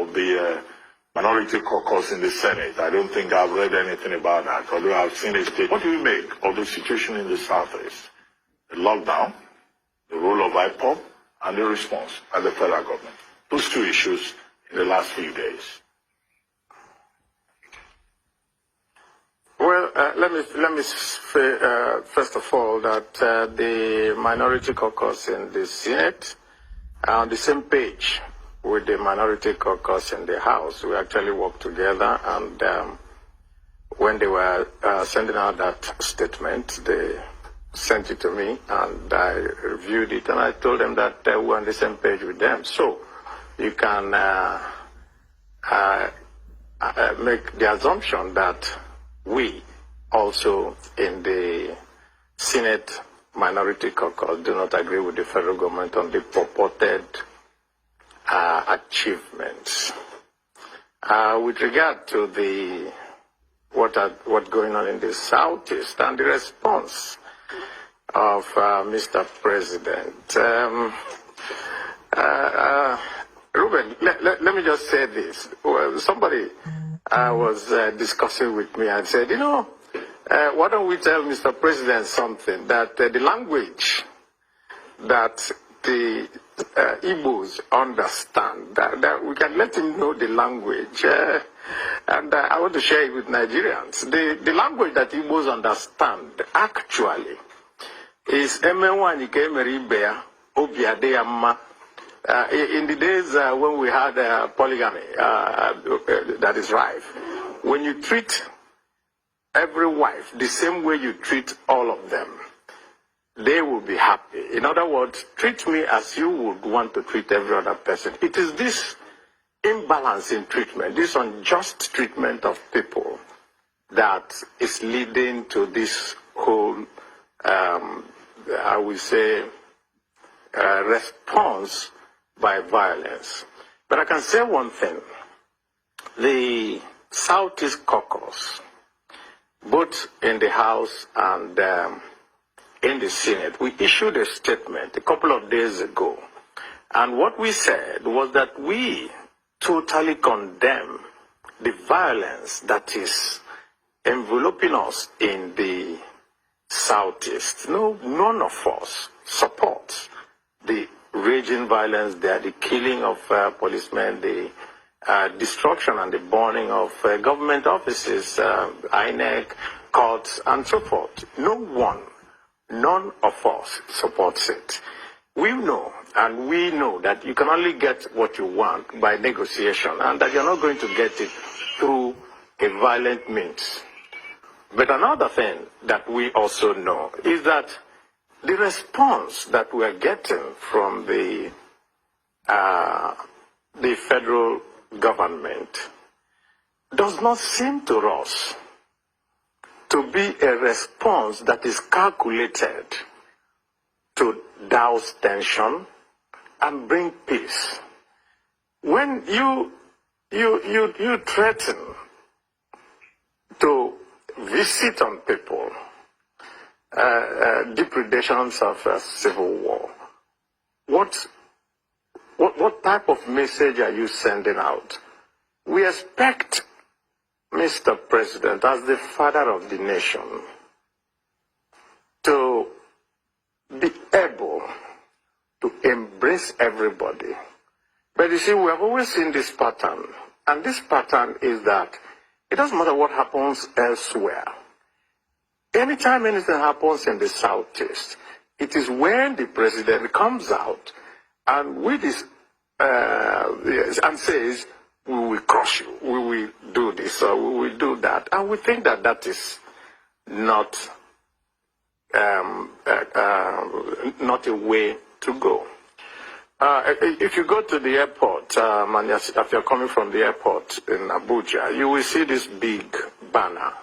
of the minority caucus in the Senate. I don't think I've read anything about that, although I've seen a state. What do you make of the situation in the Southeast? The lockdown, the role of IPOB, and the response by the federal government. Those two issues in the last few days. Well, let me say, first of all, that the minority caucus in the Senate are on the same page with the minority caucus in the House. We actually worked together, and when they were sending out that statement, they sent it to me, and I reviewed it, and I told them that we're on the same page with them. So you can make the assumption that we also in the Senate minority caucus do not agree with the federal government on the purported achievements. With regard to the what's going on in the Southeast and the response of Mr. President, Ruben, let me just say this. Well, somebody was discussing with me and said, you know, why don't we tell Mr. President something, that the language that the Igbos understand, that we can let him know the language. And I want to share it with Nigerians. The language that Igbos understand actually is Abaribe, Obiadeyama. In the days when we had polygamy, that is rife, when you treat every wife the same way you treat all of them, they will be happy. In other words, treat me as you would want to treat every other person. It is this imbalance in treatment, this unjust treatment of people, that is leading to this whole, I would say, response by violence. But I can say one thing. The Southeast Caucus, both in the House and in the Senate, we issued a statement a couple of days ago. And what we said was that we totally condemn the violence that is enveloping us in the Southeast. No, none of us supports the raging violence there, the killing of policemen, the destruction and the burning of government offices, INEC, courts, and so forth. None of us supports it. We know, and we know that you can only get what you want by negotiation, and that you're not going to get it through a violent means. But another thing that we also know is that the response that we are getting from the federal government does not seem to us to be a response that is calculated to douse tension and bring peace. When you threaten to visit on people depredations of civil war, what type of message are you sending out? We expect Mr. President, as the father of the nation, to be able to embrace everybody. But you see, we have always seen this pattern, and this pattern is that it doesn't matter what happens elsewhere. Anytime anything happens in the Southeast, it is when the president comes out and with this and says, we will crush you, we will do this, or we will do that. And we think that that is not a way to go. If you go to the airport, and if you're coming from the airport in Abuja, you will see this big banner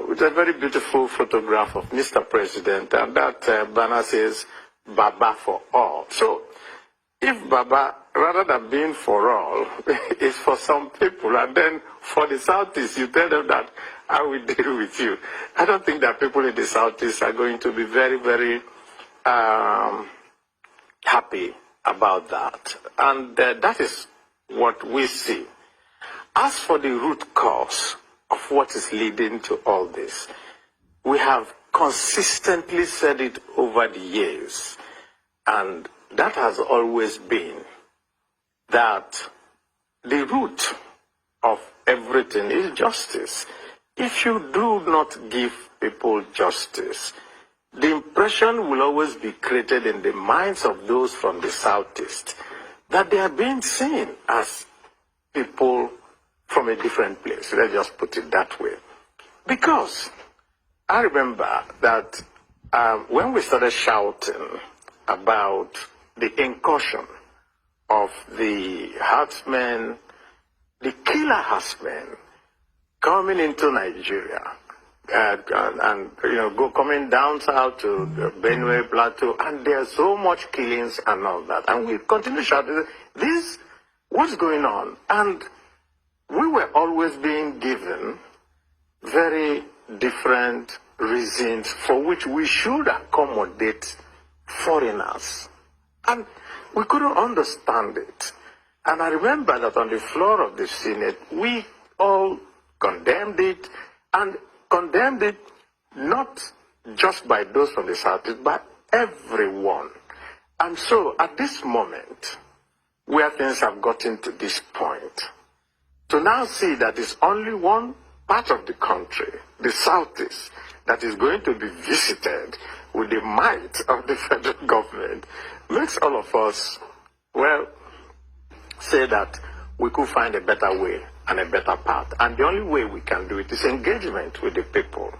with a very beautiful photograph of Mr. President, and that banner says, Baba for all. So, if Baba, rather than being for all, is for some people, and then for the Southeast, you tell them that I will deal with you. I don't think that people in the Southeast are going to be very, very happy about that. And that is what we see. As for the root cause of what is leading to all this, we have consistently said it over the years, and that has always been that the root of everything is justice. If you do not give people justice, the impression will always be created in the minds of those from the Southeast that they are being seen as people from a different place. Let's just put it that way. Because I remember that when we started shouting about the incursion of the herdsmen, the killer herdsmen coming into Nigeria, and coming down south to the Benue Plateau, and there's so much killings and all that. And we continue shouting, this, what's going on? And we were always being given very different reasons for which we should accommodate foreigners. And we couldn't understand it. And I remember that on the floor of the Senate, we all condemned it, and condemned it not just by those from the Southeast, but everyone. And so at this moment, where things have gotten to this point, to now see that it's only one part of the country, the Southeast, that is going to be visited with the might of the federal government, makes all of us, well, say that we could find a better way and a better path. And the only way we can do it is engagement with the people.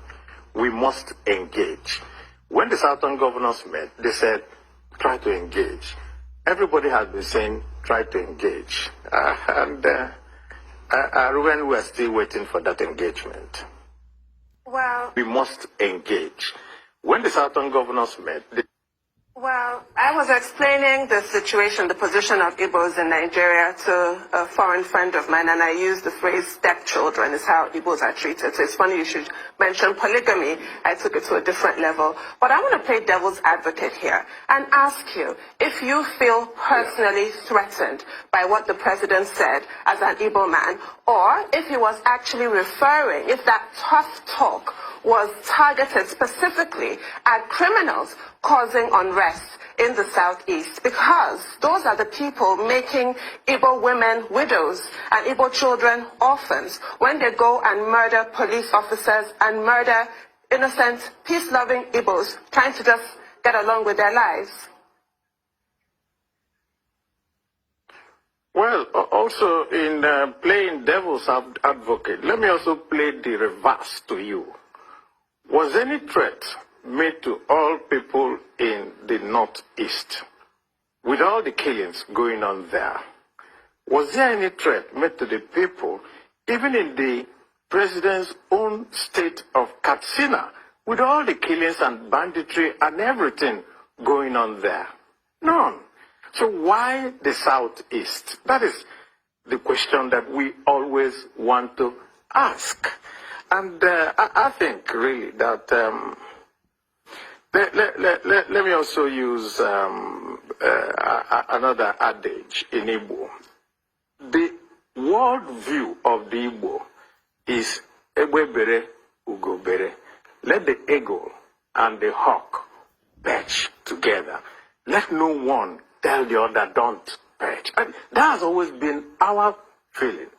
We must engage. When the Southern governors met, they said, try to engage. Everybody has been saying, try to engage. When we're still waiting for that engagement. Well, we must engage. When the Southern governors met, Well, I was explaining the situation, the position of Igbos in Nigeria to a foreign friend of mine, and I used the phrase stepchildren is how Igbos are treated. So it's funny you should mention polygamy. I took it to a different level. But I want to play devil's advocate here and ask you if you feel personally threatened by what the president said as an Igbo man, or if he was actually referring, if that tough talk was targeted specifically at criminals causing unrest in the Southeast, because those are the people making Igbo women widows and Igbo children orphans when they go and murder police officers and murder innocent, peace-loving Igbos trying to just get along with their lives. Well, also in playing devil's advocate, let me also play the reverse to you. Was any threat made to all people in the Northeast, with all the killings going on there? Was there any threat made to the people, even in the president's own state of Katsina, with all the killings and banditry and everything going on there? None. So why the Southeast? That is the question that we always want to ask. And I think really that let me also use another adage in Igbo. The world view of the Igbo is Egbe bere, Ugo bere. Let the eagle and the hawk perch together. Let no one tell the other don't perch. And that has always been our feeling.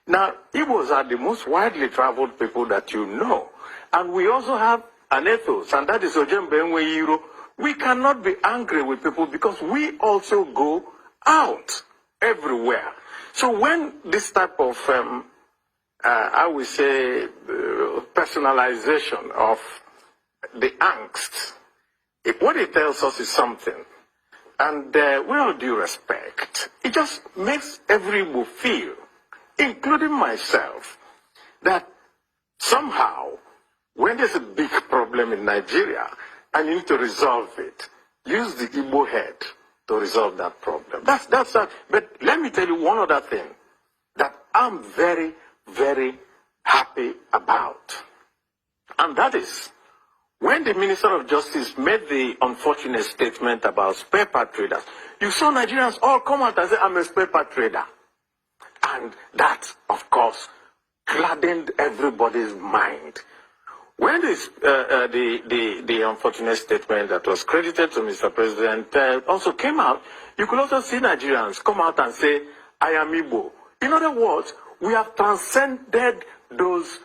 Now, Igbos are the most widely traveled people that you know. And we also have an ethos, and that is Ojembe Enwe. We cannot be angry with people because we also go out everywhere. So when this type of, I would say, personalization of the angst, what it tells us is something. And with all due respect, it just makes every Igbo feel, including myself, that somehow, when there's a big problem in Nigeria and you need to resolve it, use the Igbo head to resolve that problem. That's that. But let me tell you one other thing that I'm very, very happy about. And that is, when the Minister of Justice made the unfortunate statement about spare part traders, you saw Nigerians all come out and say, I'm a spare part trader. And that, of course, gladdened everybody's mind. When the unfortunate statement that was credited to Mr. President also came out, you could also see Nigerians come out and say, I am Igbo. In other words, we have transcended those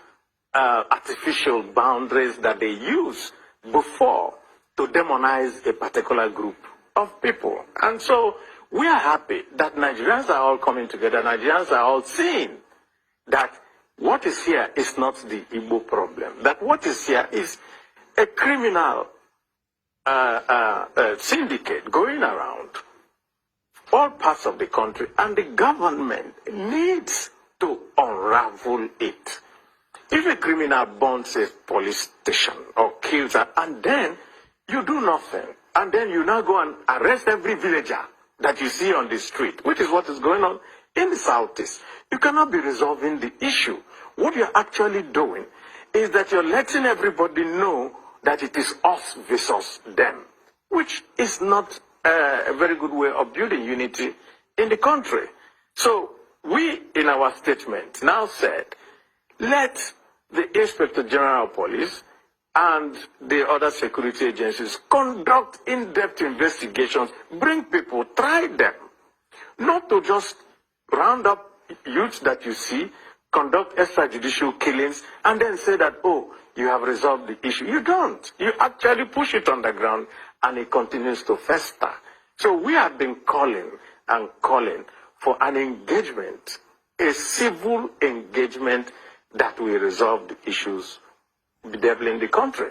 artificial boundaries that they use before to demonize a particular group of people. And so we are happy that Nigerians are all coming together. Nigerians are all seeing that what is here is not the Igbo problem. That what is here is a criminal syndicate going around all parts of the country, and the government needs to unravel it. If a criminal burns a police station or kills her, and then you do nothing, and then you now go and arrest every villager that you see on the street, which is what is going on in the Southeast, you cannot be resolving the issue. What you're actually doing is that you're letting everybody know that it is us versus them, which is not a very good way of building unity in the country. So we, in our statement, now said, let the Inspector General of Police and the other security agencies conduct in-depth investigations, bring people, try them, not to just round up youths that you see, conduct extrajudicial killings, and then say that, oh, you have resolved the issue. You don't. You actually push it on the ground, and it continues to fester. So we have been calling and calling for an engagement, a civil engagement that will resolve the issues bedeviling the country.